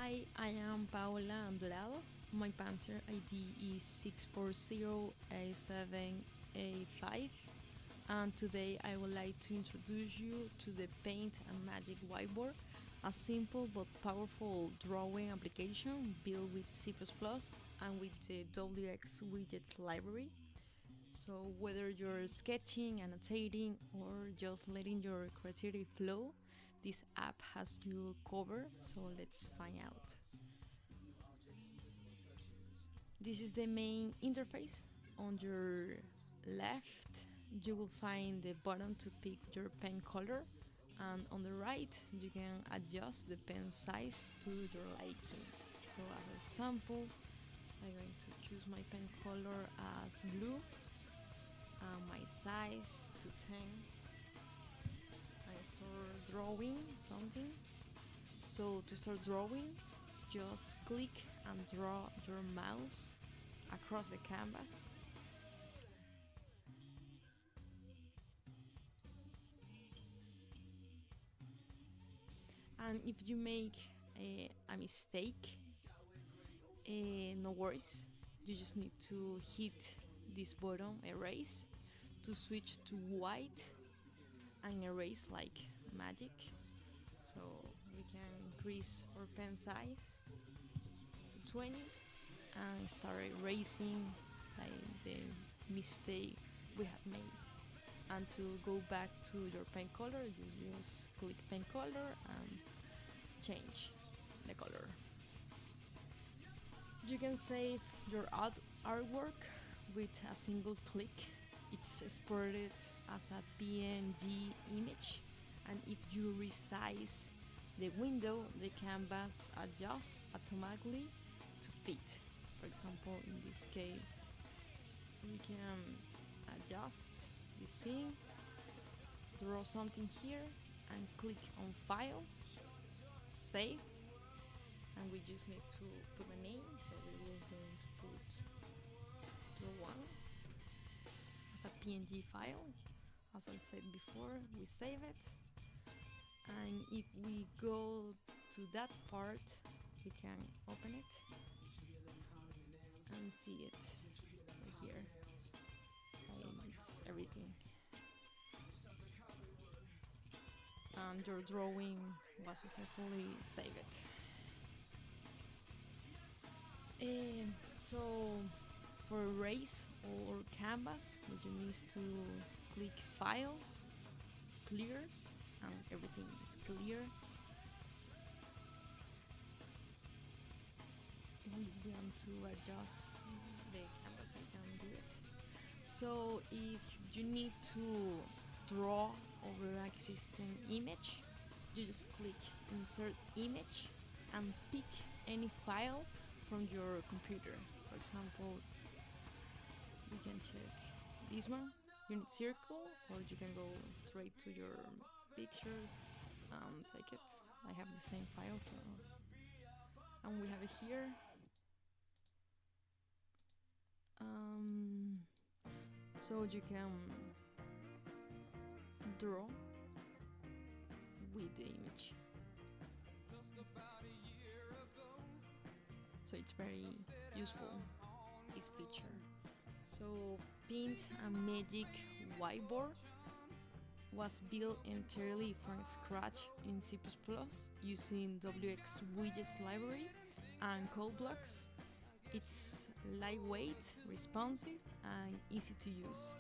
Hi, I am Paola Andorado. My Panther ID is 640A7A5, and today I would like to introduce you to the Paint Magic Whiteboard, a simple but powerful drawing application built with C++ and with the wxWidgets library. So whether you're sketching, annotating, or just letting your creativity flow, this app has you covered, so let's find out. This is the main interface. On your left, you will find the button to pick your pen color, and on the right, you can adjust the pen size to your liking. So as a sample, I'm going to choose my pen color as blue, and my size to 10. I start drawing something. So to start drawing, just click and draw your mouse across the canvas. And if you make a mistake, no worries. You just need to hit this button, erase, to switch to white and erase like magic. So we can increase our pen size to 20 and start erasing like the mistake we have made. And to go back to your pen color, you just click pen color and change the color. You can save your artwork with a single click. It's exported as a PNG image, and if you resize the window, the canvas adjusts automatically to fit. For example, in this case, we can adjust this thing, draw something here, and click on File, Save, and we just need to put a name. So we will going to put draw one as a PNG file. As I said before, we save it, and if we go to that part, we can open it and see it right here. It's everything, and your drawing was successfully saved. And so for erase or canvas, you need to click File, Clear, and everything is clear. If we want to adjust the canvas, we can do it. So if you need to draw over an existing image, you just click Insert Image and pick any file from your computer. For example, you can check this one, you need circle, or you can go straight to your pictures and take it. I have the same file, so, and we have it here. So you can draw with the image. So it's very useful, this feature. So Paint Magic Whiteboard was built entirely from scratch in C++ using wxWidgets library and code blocks. It's lightweight, responsive, and easy to use.